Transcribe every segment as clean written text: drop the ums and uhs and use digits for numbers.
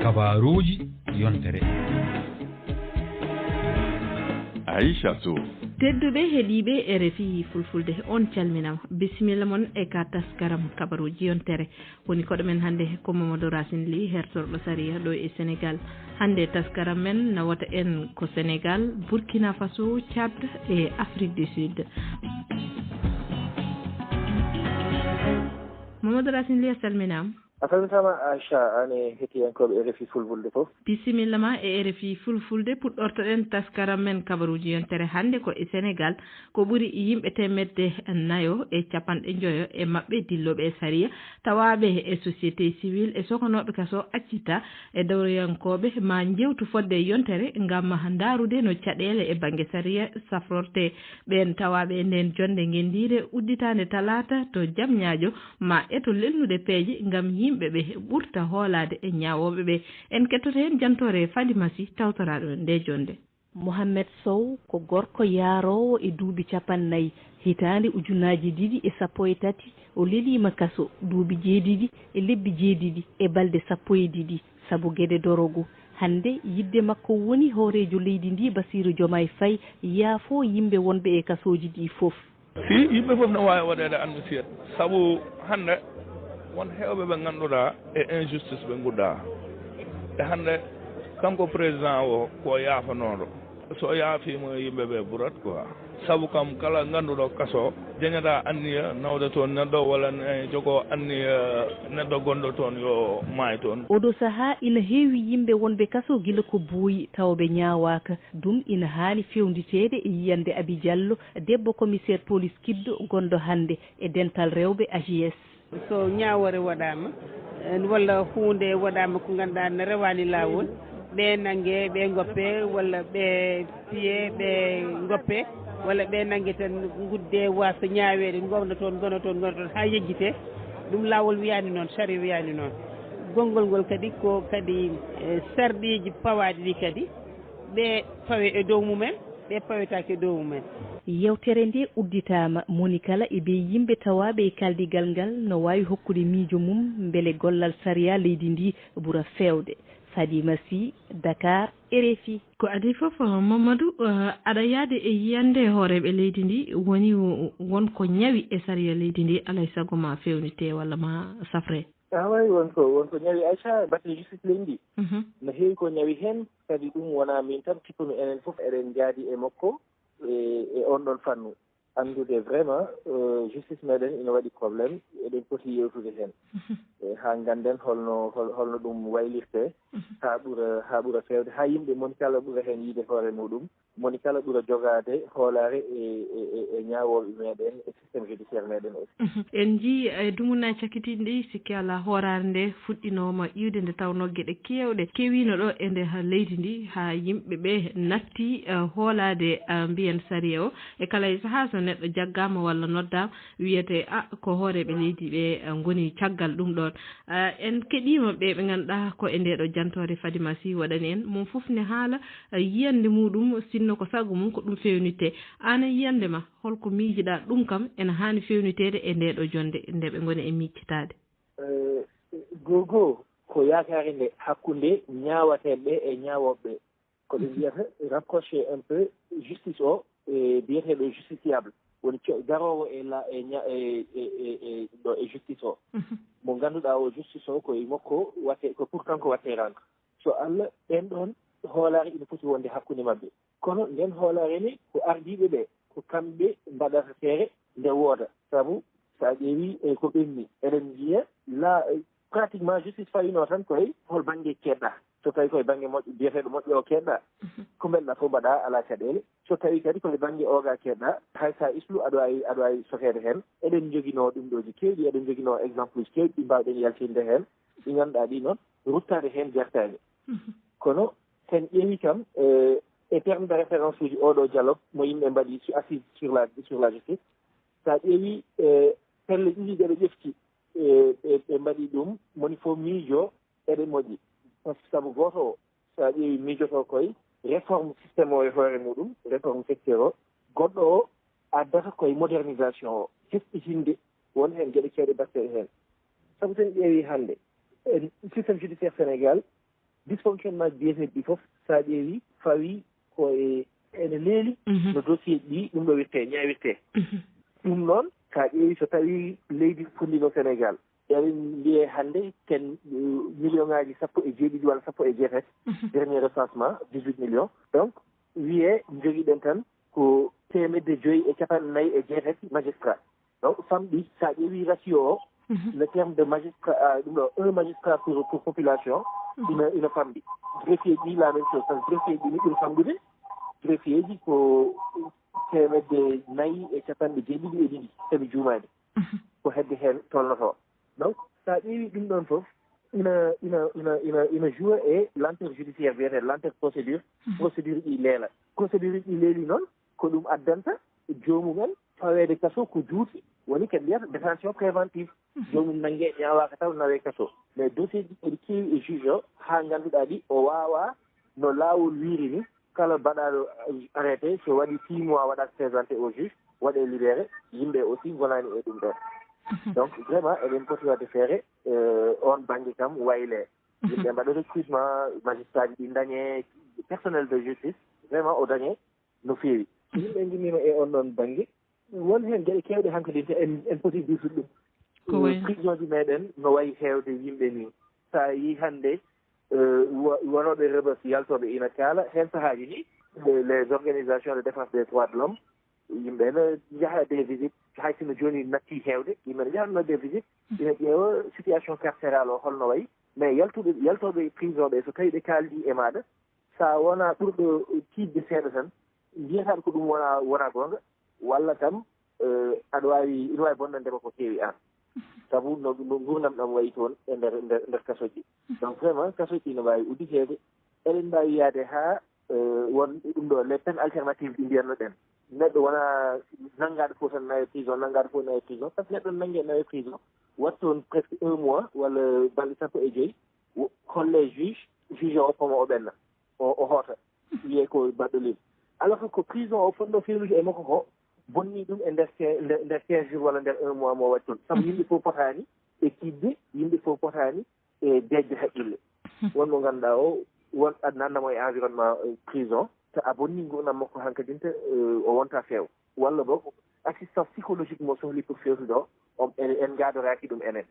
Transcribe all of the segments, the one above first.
kabaruuji yontere Aisha Sow tedduɓe heeɗiɓe RFI fulfulde on calminama bisimilla moon e ka taskaram kabaruji yontere woni koɗo men hannde ko Mamadou Racine Ly hertorɗo Saria ɗo e Sénégal hannde taskaram men nawata en ko Sénégal Burkina Faso Tchad e Afrique du Sud Mamadou Racine Ly a salminama a salmitama Acha ane hettiyankoɓe RFI fulfulde fof bisimilla ma e RFI fulfulde puɗɗortoɗen taskaram men kabaruji yontere hannde ko e Sénégal ko ɓuuri yimɓe temedde nayo e capanɗe joyo e maɓɓe dilloɓe e Saria tawaɓe e société civile e sohanoɓe kaso accita e dawroyankoɓe ma jewtu fodde yontere gam darude no caɗele e banggue Saria safrorte ɓen tawaɓe e nden jonde guendire udditande talata to jamñajo ma eto lelnude peeje gam yimɓeɓe ɓurta hoolade e ñawoɓeɓe en kettoto hen jantore Fadimasi tawtoraɗo nde jonde Mohamed Sow ko gorko yaarowo e duuɓi 40 hitande ujunaji 213 o lelima kaso duuɓi 7 e lebbi 7 e balde 12 saabu gueɗe dorogo hande yidde makko woni hoorejo leydi ndi Bassirou Diomaye Faye yaafo yimɓe wonɓe e kasoji ɗi foof si yimɓe foof no wawi waɗede andu saabu hande won hewɓe ɓe ganduɗa e injustice ɓe gudda e hande kanko président o ko yaafanoɗo so yaafima yimɓeɓe ɓurat quoi saabu kam kala ganduɗo kaso jeñata anniya nawde toon neɗɗo walla jogo anniya neɗɗo gonɗo toon yo maay toon oɗo saaha ina heewi yimɓe wonɓe kaso guila ko booyi tawɓe ñawaka ɗum ina haani fewnditede e yiyande Abi Diallo debbo commissaire police kiddo gonɗo hande e dental rewɓe AJS so ñawore waɗama walla hunde waɗama ko ganduɗa ne rewani lawol ɓe nanggue ɓe goppe walla ɓe piye ɓe goppe walla ɓe nanggue tan gudde wasa ñawede gomna toon gona toon ha yejjite ɗum lawol wiyani noon sari wiyani noon gongol ngol kadi ko kadi sarɗiji pawaɗi ɗi kadi ɓe pawe e dow mumen ɓe pawetake e dow mumen yewtere nde udditama monikala e ɓe yimɓe tawaɓe e kaldigal ngal no wawi hokkude miijo mum beele gollal Saria leydi ndi ɓuura fewde Fadima Sy Dakar RFI ko adi foof Mamadou aɗa yaade e yiyande hooreɓe leydi ndi woni wonko ñawi e Saria leydi ndi alay saago ma fewnite walla ma safre wawi wonko ñawi Aïcha batte justice leydi ndi no heewi ko ñawi hen kadi ɗum wona min tan tippumi enen foof eɗen jaadi e makko e on ɗon fannu andude vraiment justice meɗen ina waɗi probléme eɗen poti yewtude hen ha ganden holno ɗum waylirte ha ɓuura fewde ha yimɓe moni kala ɓuura hen yiide hoore muɗum moni kala ɓuura jogade hoolare e ñawoɓe meɗen e systéme judiciaire meɗen aussi en jii e dumunnaji cakkitiɗi ɗi sikki ala hoorare nde fuɗɗinoma iwde nde tawno gueɗe kewɗe kewino ɗo e nde leydi ndi ha yimɓeɓe natti hoolade mbiyen Saria o e kala e saaha so neɗɗo jaggama walla noddama wiyete ko hooreɓe leydi ɓe goni caggal ɗum ɗon en keɗima ɓe ganduɗa ko e ndeɗo jantore Fadima Sy waɗani en mum foof ne haala yiyande muɗum sinno ko sago mum ko ɗum fewnite an yiyande ma holko miijiɗa ɗum kam ene hani fewnitede e ndeɗo jonde nde ɓe goni e miccitade gogo ko yakare nde hakkude ñawateɓe e ñawoɓeɓe ko ɓe mbiyata rapproché un peu justice o e biyeteɗo justiciable woni garowo ɗo e justice o mo ganduɗa o justice o koye makko watte ko pour kanko watte rendre so Allah ɓen ɗon hoolare ina foti wonde hakkude mabɓe kono nden hoolare ni ko ardiɓe ɓe ko kamɓe mbaɗata feere nde wooda saabu sa ƴeewi ko ɓenni eɗen mbiya pratiquement justice fawino tan koye hol banggue keɗɗa so tawi koye banggue moƴƴo biyeteɗo moƴƴo o keɗɗa ko mbeɗa fof mbaɗa ala caɗele so tawi kadi koye banggue oga keɗɗa hay sa islu aɗa wawi sokede hen eɗen joguino ɗum ɗoji kewɗi eɗen joguino exemple uji kewɗi ɗi mbawɗen yaltinde hen ɗi ganduɗa ɗi noon ruttade hen jertani kono sen ƴeewi kam e terme de référence uji oɗo dialogue mo yimɓe mbaɗi assise sur la justice sa ƴeewi pelle ɗiɗi ɗeɗe ƴefti ɓe mbaɗi ɗum moni fof miijo eɗen moƴƴi par ce que saabu goto o sa ƴeewi miijoto koye réforme systéme o e hoore muɗum réforme secteur o goɗɗo o addata koye modernisation o hetɓitinde won hen gueɗe kewɗe batteɗe hen sabu sen ƴeewi hannde systéme judiciaire Sénégal dysfonctionnement biyeteeɗi ɗi fof so a ƴeewi fawi ko ene leeli no dossier ɗi ɗum ɗo wirtee ñaawirtee ɗum noon so a ƴeewi so tawii leydi funndino Sénégal eɗen mbiye hannde ken million ŋaaji 17 walla 17 dernier recensement 18 millions donc wiyee jogiiɗen tan ko 549 magistrat donc famɗi so a ƴeewi ratio o le terme de magistrat ɗum ɗo un magistrat pour population ina famɗi greffier ji la même chose par ce que greffier ji ni ɓuri famɗude greffier ji ko 497 eɓe juumaani ko hedde heen tolnotoo donc so a ƴeewi ɗum ɗon fof ina joue e lenteur judiciaire wiyete lenteur procédure ɗi leela procédure ɗi leeli noon ko ɗum addanta joomumen faweede kaso ko juuti woni kadi mbiyata détention préventive joomum nanngee ñaawaaka taw nawee kaso mais dossier ji eɗi keewi e juge o haa ngannduɗaa ɗi o waawaa no laawol wiiri ni kala baɗaaɗo arrêté so waɗi 6 mois waɗaaka présenté au juge waɗee libéré yimɓe aussi ngonaani e ɗum ɗon donc vraiment eɗen poti wadde feere on baŋnge kam waylee yimɓe mbaɗa recrutement magistrat ji ɗi dañee personnel de justice vraiment o dañee no feewi yimɓe ngimmiima e on ɗon baŋnge won heen geɗe keewɗe hankkadinte en poti duusude ɗum prison ji meeɗen no wayi heewde yimɓe ni so a yii hannde wonooɓe rebus yaltooɓe ina kaala heen sahaaji ni les organisations de défense des droits de l'homme yimɓe no njaha des visites hay sino jooni nattii heewde yimɓe no njahatno des visites ina ƴeewa situation carcérale o holno wayi mais yaltooɓe prison ɓe so tawii ɓe kaaldii e maaɗa so a wonaa ɓurɗo tiidde seeɗa tan mbiyataɗo ko ɗum wonaa goonga walla tam ina waawi bonnandema ko keewi aan sabu no gurdam ɗam wayi toon e nder kasoji donc vraiment kasoji no mbaawi udditeede eɗen mbaawi yaade haa won ɗum ɗo les peines alternatives ɗi mbiyanno ɗen neɗɗo wona nanngaaɗo fof tan nawe prison nanngaaɗo fof nawe prison par ce que neɗɗo nanngee nawe prison waɗ toon presque 1 mois walla balɗe 15 holle juge o hokkoma o ɓenna o hoota wiyee ko baɗɗo leydi alors que ko prison o fonɗo fewnude e makko ko bonnii ɗum e nder 15 jours walla nder 1 mois mo waɗi toon sabu yimɓe fof potaani e kiidde yimɓe fof potaani e deejde haqqille wonmo ngannduɗaa o won adnannamo e environnement prison so a bonnii ngurnam makko hankkadinta o wonta feew walla boog assistance psychologique mo sohli pour fewtude o en gaadoraaki ɗum enen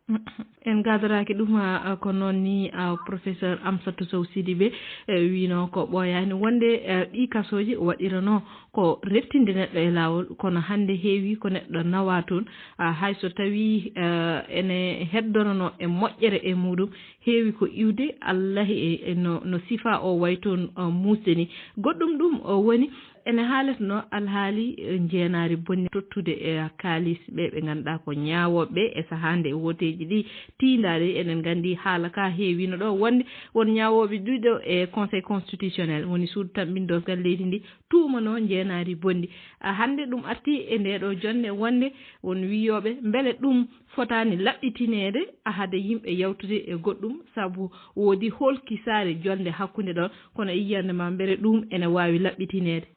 en gaadoraaki ɗum ko noon ni professeur Amsatou Sow Sidibé wiino ko ɓooyaani wonde ɗii kasooji waɗiranoo ko reftinde neɗɗo e laawol kono hannde heewi ko neɗɗo nawaa toon hay so tawii ene heddorano e moƴƴere e muɗum heewi ko iwde allahi no sifa o way toon muusde ni goɗɗum ɗum woni ene haaletno alhaali njeenaari bonni tottude e kaalis ɓe ngannduɗaa ko ñaawooɓe e sahaande e woteeji ɗi tiindaade eɗen nganndi haala ka heewino ɗo wonde won ñaawooɓe ɗiɗo e conseil constitutionnel woni suudu tambindosgal leydi ndi tuumanoo njeenaari bonni hannde ɗum artii e nde ɗo jonde wonde won wiyooɓe mbele ɗum fotaani laɓɓitineede ahade yimɓe yawtude e goɗɗum sabu woodi holkisaare jonde hakkunde ɗon kono yiyande ma mbele ɗum ene waawi laɓɓitineede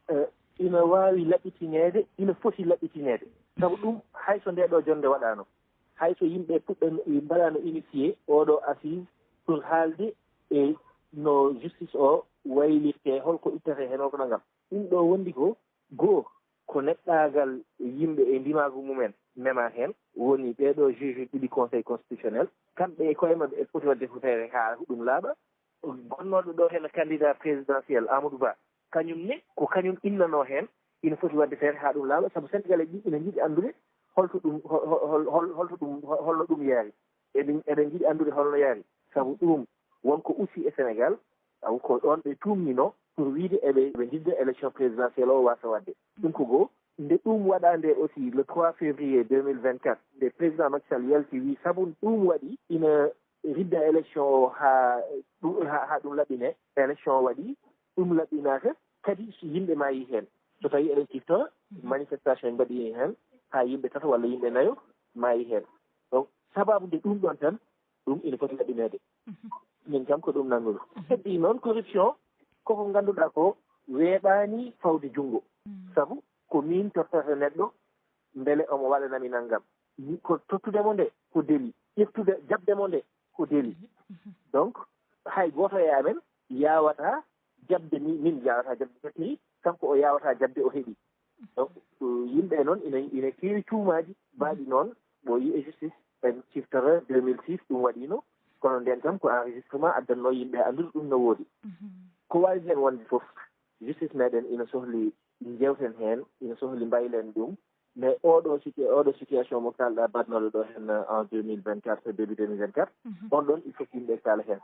ina waawi laɓɓitineede ina foti laɓɓitineede sabu ɗum hay so nde ɗo jonde waɗaano hay so yimɓe puɗɗo mbaɗaano initié oɗo assise pour haalde e no justice o waylirtee holko ittete heen ko ɗangam ɗum ɗo wondi ko goo ko neɗɗaagal yimɓe e ndimaagu mumen mema heen woni ɓeeɗo juge ɗiɗi conseil constitutionnel kamɓe e koye maɓɓe e poti wadde futere haa ɗum laaɓa gonnooɗo ɗo heen candidat présidentiel Amadou Ba kañum ne ko kañum innanoo heen ina foti wadde feere haa ɗum laaɓa sabu sénégalais ɗi ina njiɗi anndude holno ɗum yaari eɗen njiɗi anndude holno yaari sabu ɗum wonko ussi e Sénégal sabu ko ɗon ɓe tuumnino pour wiide eɓe njidda élection présidentielle o wasa wadde ɗum ko goo nde ɗum waɗande aussi le 3 février 2024 nde président Macky Sall yalti wi sabu ɗum waɗi ina ridda élection o ha ɗum laɓɓine élection o waɗi ɗum laɓɓinaaka kadi so yimɓe maayi heen so tawi eɗen cifto manifestation en mbaɗi heen ha yimɓe tata walla yimɓe nayo maayi heen donc sababu nde ɗum ɗon tan ɗum ina foti laɓɓineede min kam ko ɗum nannguɗo heddi noon corruption koko ngannduɗaa ko weeɓaani fawde junngo sabu ko min tottata neɗɗo mbele omo waɗanami nanngam ko tottudemo nde ko délit ƴettude jabdemo nde ko délit donc hay goto e amen yawata jabde min yawata jabde fettiri kanko o yawata jabde o heeɓi donc yimɓe noon ina keewi tuumaji mbaɗi noon ɓo yi e justice en chiffre 2006 ɗum waɗino kono nden kam ko enregistrement addanno yimɓe andude ɗum no woodi ko wawi hen wonde foof justice meɗen ina sohli jewten hen ina sohli mbaylen ɗum mais oɗo situation mo kalɗa badnoɗo ɗo hen en 2024 début 2024 on ɗon il faut yimɓe kala hen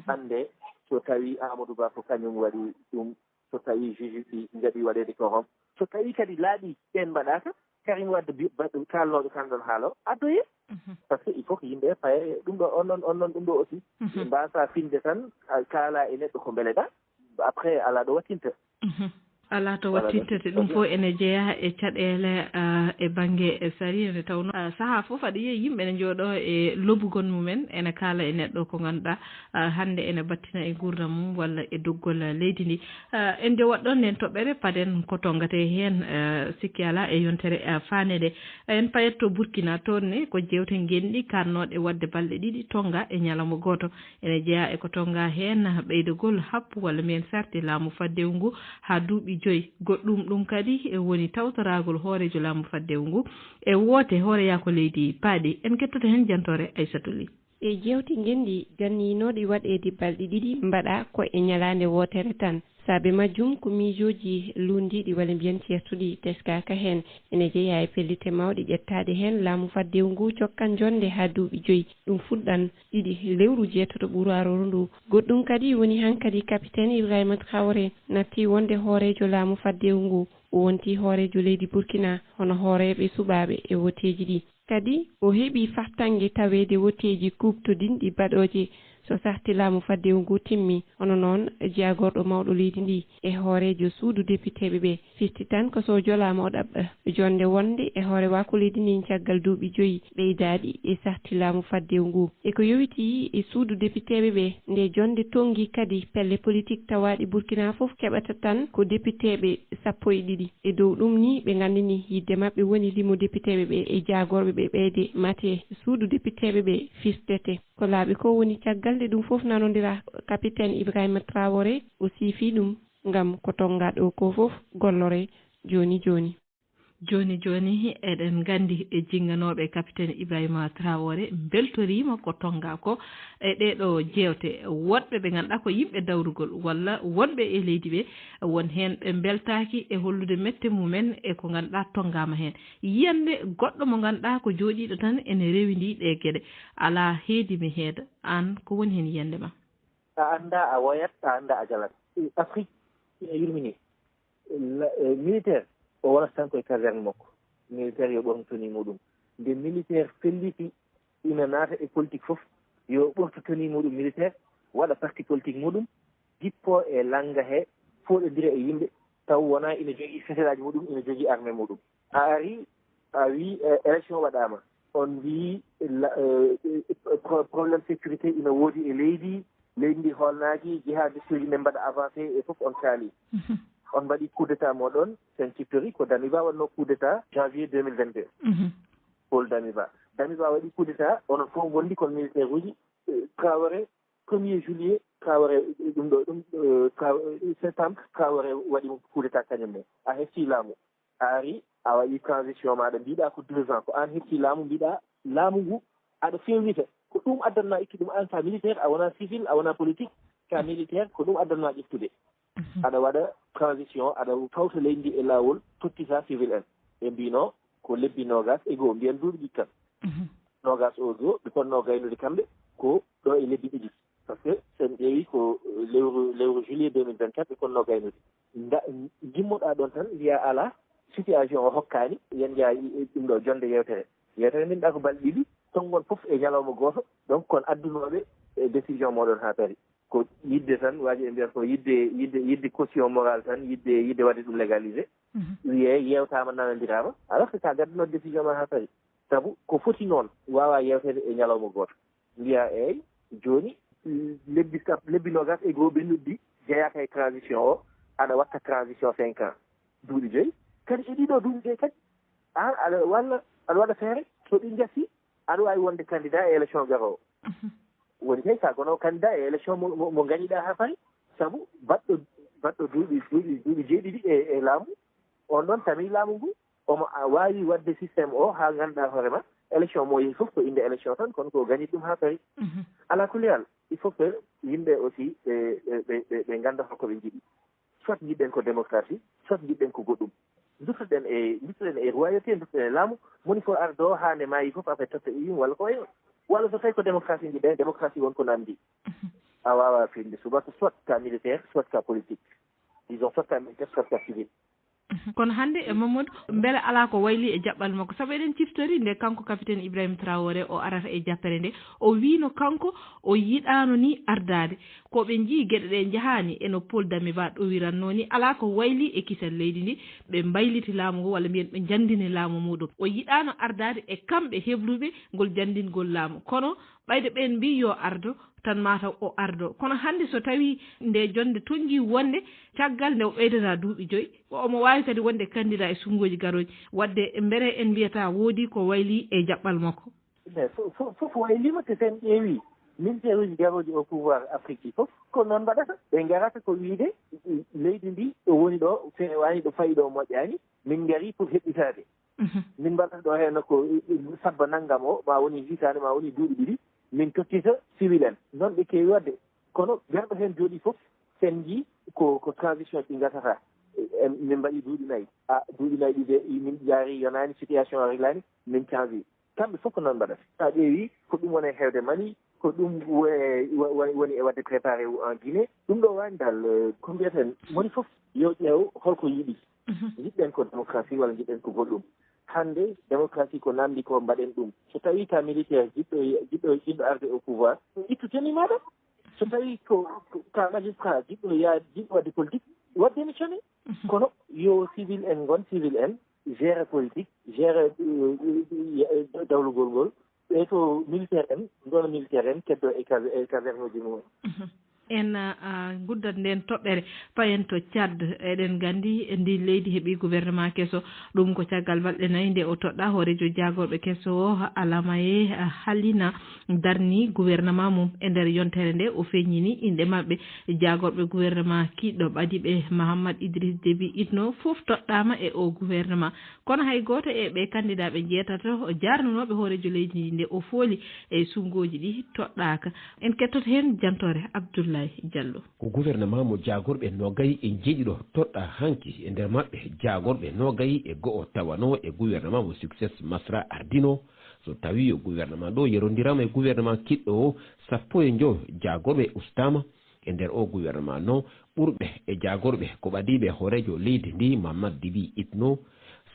hande so tawi Amadou Ba ko kañum waɗi ɗum so tawi juge ɗi jaɓi waɗede ko so tawi kadi laaɓi ɓen mbaɗaka Karim Wade kalnoɗo kanɗon haalo addoye par ce que il faut ko yimɓe paye ɗum ɗo on noon ɗum ɗo aussi mbasa finde tan kaala e neɗɗo ko mbeleɗa après ala ɗo wattinta ala to wattintete ɗum fof ene jeeya e caɗele e banggue saria nde tawno saaha fof aɗa yiya yimɓe ne jooɗo e lobbugol mumen ene kaala e neɗɗo ko ganduɗa hande ene battina e gurdam mum walla e doggol leydi ndi en nde waɗɗon nden toɓɓere paden ko tongate hen sikki ala e yontere fanede en payat to Burkina toon ne ko jewte genɗi karnoɗe wadde balɗe ɗiɗi tonga e ñalawma goto ene jeeya eko tonga hen ɓeydogol happu walla men sarde laamu faddewu ngu ha duuɓi joyi goɗɗum ɗum kadi woni tawtoragol hoorejo laamu faddewu ngu e woote hooreya ko leydi paaɗi en kettoto hen jantore Aissatou Ly e jewti genɗi ganninoɗi waɗede balɗe ɗiɗi mbaɗa ko e ñalande wotere tan saabe majjum ko miijoji lundiɗi walla mbiyen certuɗi teskaka hen ene jeeya e pellite mawɗe ƴettade hen laamu faddewu ngu cokkan jonde ha duuɓi joyyi ɗum fuɗɗan ɗiɗi lewru jeetoto ɓuuru aroru ndu goɗɗum kadi woni hankkadi capitaine Ibrahima Traoré natti wonde hoorejo laamu faddewu ngu o wonti hoorejo leydi Burkina hono hooreɓe suɓaɓe e woteji ɗi kadi o heeɓi fartangue tawede woteji kuktodinɗi baɗoje so sarti laamu faddewu ngu timmi hono noon jeeyagorɗo mawɗo leydi ndi e hoorejo suudu députéɓe ɓe fisti tan ko so jolama o ɗaɓɓa jonde wonde e hoore wako leydi ndi caggal duuɓi joyyi ɓeydaɗi e sarti laamu faddewu ngu eko yowiti e suudu députéɓe ɓe nde jonde tongi kadi pelle politique tawaɗi Burkina foof keɓata tan ko députéɓe 12 e dow ɗum ni ɓe gandini yidde mabɓe woni limo députéɓe ɓe e jagorɓe ɓe ɓeyde mate suudu députéɓe ɓe fistete ko laaɓi ko woni caggal nde ɗum fof nanodira capitaine Ibrahima Traoré o siifi ɗum ngam ko tongaɗo ko fof gollore joni eɗen gandi e jingganoɓe capitaine Ibrahima Traoré beltorima ko tonga ko e ɗeɗo jewte woɗɓe ɓe ganduɗa ko yimɓe dawrugol walla wonɓe e leydi ɓe won hen ɓe beltaki e hollude mette mumen e ko ganduɗa tongama hen yiyande goɗɗo mo ganduɗa ko jooɗiɗo tan ene rewidi ɗe gueɗe ala heedimi heeda an ko woni hen yiyande ma a anda a woyat a anda a jalat Afrique ina yurmini militaire o wonata tan koye caserne makko militaire yo ɓorno toni muɗum nde militaire felliti ina naata e politique fof yo ɓorto toni muɗum militaire waɗa parti politique muɗum jippo e langa he foɗodira e yimɓe taw wona ina jogui feteɗaji muɗum ina jogui armé muɗum a wi élection waɗama on wi probléme sécurité ina woodi e leydi ndi holnaji jihadiste uji ɓe mbaɗa avancé e fof on kaali on mbaɗi coup d' état moɗon sen ciftori ko Damiba waɗno coup d' état janvier 2022 Paul Damiba waɗi coup d' état onon fof gondi kon militaire uji Traoré 1er juillet Traoré septembre Traoré waɗi coup d' état kañum ne a hefti laamu a ari a waɗi transition maɗa mbiɗa ko 2 ans ko an hefti laamu mbiɗa laamu ngu aɗa fewrita ko ɗum addanma ikki ɗum an ka militaire a wona civil a wona politique ka militaire ko ɗum addanma ƴeftude aɗa waɗa transition aɗa fawta leydi ndi e laawol tottita civil en ɓe mbino ko lebbi nogas e goo mbiyen duuɓi ɗiɗi tan nogas o goo ɓe ponno gaynude kamɓe ko ɗo e lebbi ɗiɗi par ce que sen ƴeewi ko lewru juillet 2024 ɓe ponno gaynude gimmoɗa ɗon tan wiya ala situation o hokkani yen jaa ɗum ɗo jonde yewtere minɗa ko balɗe ɗiɗi tongon fof e ñalawma goto donc kon addunoɓe décision moɗon ha tari ko yidde tan waji e mbiyata ko yidde caution morale tan yidde wadde ɗum légalisé wiye yewtama nanodirama alors que ka gadduno décision ma ha tari saabu ko foti noon wawa yewtede e ñalawma goto mbiya eyyi joni lebbi nogas e goo ɓe noddi jeeyaka e transition o aɗa watta transition 5 ans duuɗi joyyi kadi e ɗiɗo duuɗi joyyi kadi an aɗa waɗa feere so ɗi jasi aɗa wawi wonde candidat e élection garoo woni kay sa gono candidat e élection mo gañiɗa ha fari saabu baɗɗo duuɓi jeeɗiɗi e laamu on ɗon tami laamu ngu omo wawi wadde systéme o ha ganduɗa hoorema élection mo yehi fof ko inde élection tan kono ko gañit ɗum ha fari ala kulli hal il faut que yimɓe aussi ɓe ganda holkoɓe jiiɗi soit jiɗɗen ko démocratie soit jiɗɗen ko goɗɗum duttoɗen e royauté duttoɗen e laamu moni fof ardo ha nde maayi fof après totta yum walla ko wayo walla so tawi ko démocratie jiɗɗen démocratie wonko namdi a wawa finde subaka soit ka militaire soit ka politique disons soit ka militaire soit ka civil kono hannde e Mamadou mbele alaa ko wayli e jaɓɓal makko sabu eɗen ciftori nde kanko capitaine Ibrahima Traoré o arata e jappere nde o wiino kanko o yiɗaano ni ardaade ko ɓe njii geɗe ɗe njahaani eno Paul Dami Ba ɗowiranno ni alaa ko wayli e kisal leydi ndi ɓe mbayliti laamu ngo walla mbiyen ɓe janndini laamu muɗum o yiɗaano ardaade e kamɓe heɓluɓe ngol janndingol laamu kono ɓayde ɓen mbi yo ardo tan mataw o ardo kono hannde so tawi nde jonde tongi wonde caggal nde o ɓeydata duuɓi 5 omo wawi kadi wonde candidat e sumgoji garoji wadde mbere en mbiyata woodi ko wayli e jaɓɓal makko fof waylima te sen ƴeewi militaire uji garoji au pouvoir Afrique ɗi fof ko noon mbaɗata ɓe garata ko wiide leydi ndi ɗo woni ɗo wani ɗo fayi ɗo moƴƴani min gari pour heɓɓitade min mbaɗata ɗo hen ko sabba naggam o ma woni hitande ma woni duuɓi ɗiɗi min tottita civil en noon ɓe keewi wadde kono garɗo heen jooɗi fof sen jii ko transition ɗi gatata min mbaɗi duuɓi nayyi duuɓi nayyi ɗi de min jaari yonaani situation o reglani min changi kamɓe fof ko noon mbaɗata sa ƴeewi ko ɗum woni e heewde Mali ko ɗum woni e wadde préparé en Guinée ɗum ɗo wani dal ko mbiyeten moni fof yo ƴeew holko yiɗi jiɗɗen ko démocratie walla jiɗɗen ko goɗɗum hannde démocratie ko namdi ko mbaɗen ɗum so tawi ka militaire jiɗɗo arde au pouvoir ittuteni maɗa so tawi ko ka magistrat jiɗɗo wadde politique wadde démissionné kono yo civil en gon civil en géré politique géré dawlugol ngol ɓe to militaire en gono militaire en keddo e caserne uji mumen en guddat nden toɓɓere payen to Tchad eɗen gandi ndi leydi heeɓi gouvernement kesso ɗum ko caggal balɗe 4 nde o toɗɗa hoorejo jagorɓe kesso o Alamaye Halina darni gouvernement mum e nder yontere nde o feññini inde mabɓe jagorɓe gouvernement kiɗɗo ɓadiɓe Mahamad Idriss Déby Itno fof toɗɗama e o gouvernement kono hay goto e ɓe candidat ɓe jeetato jarnunoɓe hoorejo leydi nde o fooli e sungoji ɗi toɗɗaka en kettoto hen jantore Abdoulaye Diallo ko gouvernement mo jagorɓe nogayi e jeeɗiɗo toɗɗa hanki e nder maɓɓe jagorɓe nogayi e go'o tawano e gouvernement mo succès Masra ardino so tawi yo gouvernement ɗo yerodirama e gouvernement kiɗɗo o 15 jagorɓe ustama e nder o gouvernement noon ɓurɓe e jagorɓe ko ɓadiɓe hoorejo leydi ndi Mamadou Déby Itno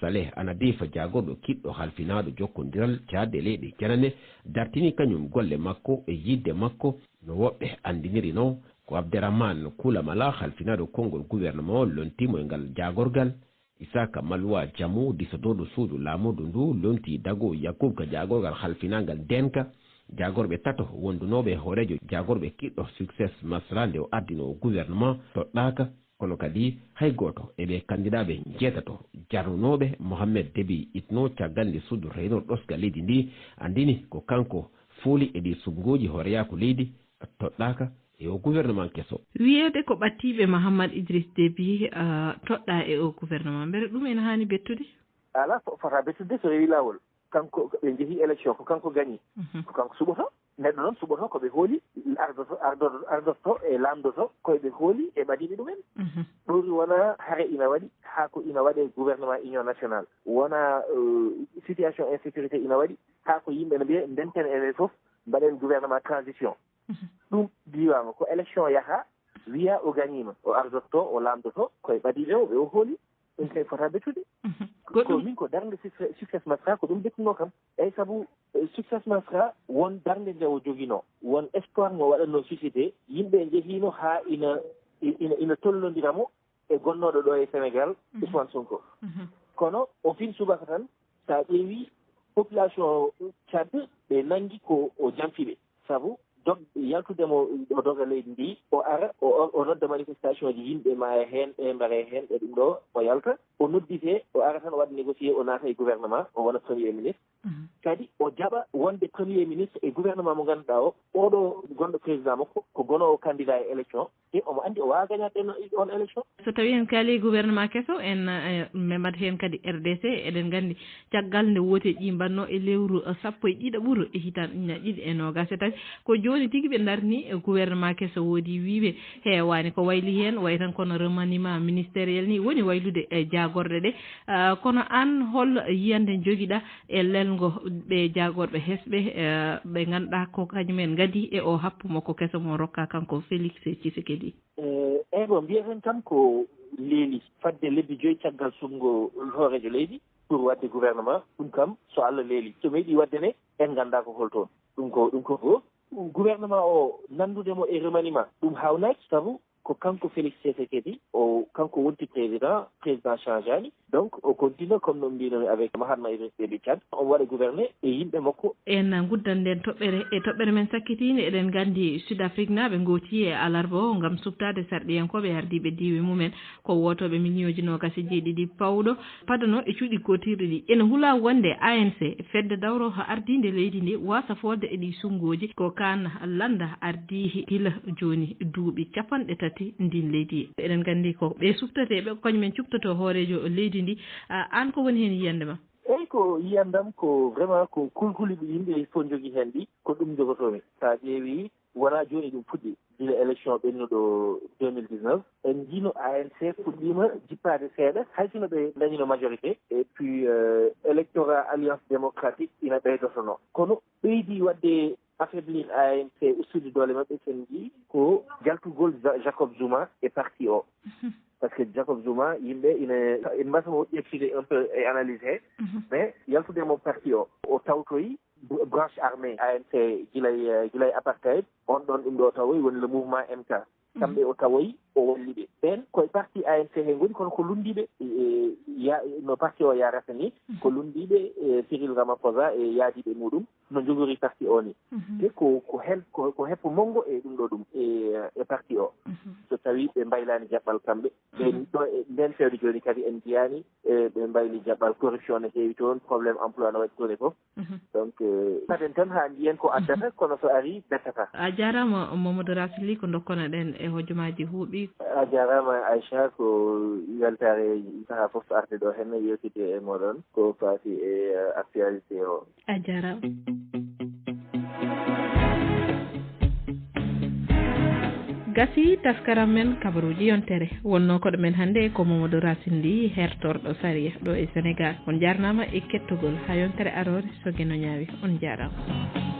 Saleh Anadifa jagorɗo kiɗɗo halfinaɗo jokkodiral cadde leyɗe janane dartini kañum golle makko e yidde makko no woɓɓe andiniri noon ko Abderrahmane Koulamala halfinaɗo konngol gouvernement o lontimo e ngal jagorgal Isaka Malwa Jamu disotoɗo suudu laamudu ndu lonti Dago Yakoub ka jagorgal halfinangal denka jagorɓe tato wondunoɓe hoorejo jagorɓe kiɗɗo succès Masra nde o ardino o gouvernement toɗɗaka kono kadi hay goto eɓe candidat ɓe jeetato jarnunoɓe Mohamed Déby Itno caggal nde suudu reynor ɗosga leydi ndi andini ko kanko fooli e ɗi sumgoji hooreyako leydi toɗɗaka e o gouvernement kesso wiyede ko ɓattiɓe Mahamad Idriss Déby toɗɗa e o gouvernement mbere ɗum en hani bettude ala fota bettude so rewi lawol kanko ɓe jeehi élection ko kanko gagni ko kanko suɓoto neɗɗo noon suɓoto koɓe hooli ardoto e lamdoto koyeɓe hooli e ɓadiɓe ɗumen ɗori wona haare ina waɗi haa ko ina waɗe gouvernement union national wona situation insécurité ina waɗi haa ko yimɓe no mbiye ndenten enen fof mbaɗen gouvernement transition ɗum diwama ko élection yaha wiya o gagnima o ardoto o lamdoto koye ɓadiɓe o ɓe o hooli ɗum kay fota bettude ko min ko darde succès Masra ko ɗum bettuno kam eyyi saabu succès Masra won darde nde o joguino won espoir mo waɗanno suscité yimɓe jeehino ha ina tollodiramo e gonnoɗo ɗo e Sénégal Ousmane Sonko kono o fin subaka tan sa ƴeewi population Tchad ɓe nangi ko o jamfiɓe saabu yaltudemo o doga leydi ndi o ara o nodda manifestation ji yimɓe ma e heen ɓe mbare heen e ɗum ɗo o yalta o noddite o ara tan o waɗa négocié o naata e gouvernement o wona premier ministre kadi o jaɓa wonde premier ministre e gouvernement mo ngannduɗaa o oɗo gonɗo président makko ko gonowo candidat e élection e omo anndi o waawa gañade on élection. So tawi en kaali gouvernement keso en memat heen kadi RDC eɗen nganndi caggal nde wote ƴimbanno e lewru 11 e hitan ɗiɗi e nogas e tawi ko jooni tigi ɓe darni gouvernement keso woodi wiiɓe heewani ko wayli heen way tan kono remaniement ministériel ni woni waylude e jagorɗe ɗe kono an hol yiyande joguiɗa e lelgo ɓe jagorɓe hesɓe ɓe ngannduɗaa ko kañumen ngadi e o happumo ko keso mo rokka kanko Félix Tshisekedi. Bon mbiyeten tan ko leeli fadde lebbi joyi caggal sumgo hoorejo leydi pour wadde gouvernement ɗum kam so Allah leeli so meeɗi wadde ne en ngannda ko holtoon ɗum ko fof gouvernement o nandudemo e remaniement ɗum hawnaki sabu ko kanko Félix Tshisekedi o kanko wonti président change ani donc o continue comme no mbinomi avec Mahatma Idriss Déby Tchad on waɗa gouverné e yimɓe makko. En guddan nden toɓɓere men sakkitini eɗen nganndi Sud Afrique naaɓe gooti e alarba o ngam subtade sarɗiyankoɓe ardiɓe diwi mumen ko wotoɓe million ji 27 pawɗo padano e cuuɗi kotirɗe ɗi ene hula wonde ANC fedde dawro ha ardinde leydi ndi wasa fodde e ɗi sungoji ko kan landa ardi hila joni duuɓi 30 ndin leydi eɗen nganndi ko ɓe suftateɓe koñumen cuptoto hoorejo leydi ndi an ko woni heen yiyande ma? eyyi ko yiyandam ko vraiment ko kulkuliɓe yimɓe fof jogui hen ɗi ko ɗum jogotomi sa ƴeewi wona joni ɗum fuɗɗi gila élection ɓennuɗo 2019 en jiino ANC fuɗɗima jippade seeɗa haysino ɓe dañino majorité et puis électorat alliance démocratique ina ɓeydotono kono ɓeydi wadde affaiblir ANC ustude doole maɓɓe sen jii ko jaltugol Jacob Zuma e parti o par ce que Jacob Zuma yimɓe ina mbasamo ƴeftude un peu e analyse he mais yaltudemo parti o tawtoyi branche armée ANC gilay apartheid on ɗon ɗum ɗo tawoyi woni le mouvement MK kamɓe o tawoyi o walliɓe ɓen koye parti ANC he ngoni kono ko lundiɓe no parti o yarata ni ko lundiɓe Cyril Ramaphosa e yaadiɓe muɗum no jogori parti o ni te ko heppo mongo e ɗum ɗo ɗum e parti o so tawi ɓe mbaylani jaɓɓal kamɓe nden fewde joni kadi en jiyani ɓe mbayli jaɓɓal corruption ne heewi toon probléme emploi no waɗi toon e fof donc kaden tan ha jiyen ko addata kono so ari bettata. A jarama Mamadou Racine ko dokkona ɗen e hojomaji huuɓi. A jarama Aïcha ko weltare saha fof arde ɗo hen yewtide e moɗon ko faati e actualité o. A jarama. gasi taskaram men kabaruji yontere wonno koɗo men hannde ko Mamadou Racine Ly hertorɗo Saria ɗo e Sénégal on jarnama e kettogol ha yontere arore so gueno ñaawi on jarama.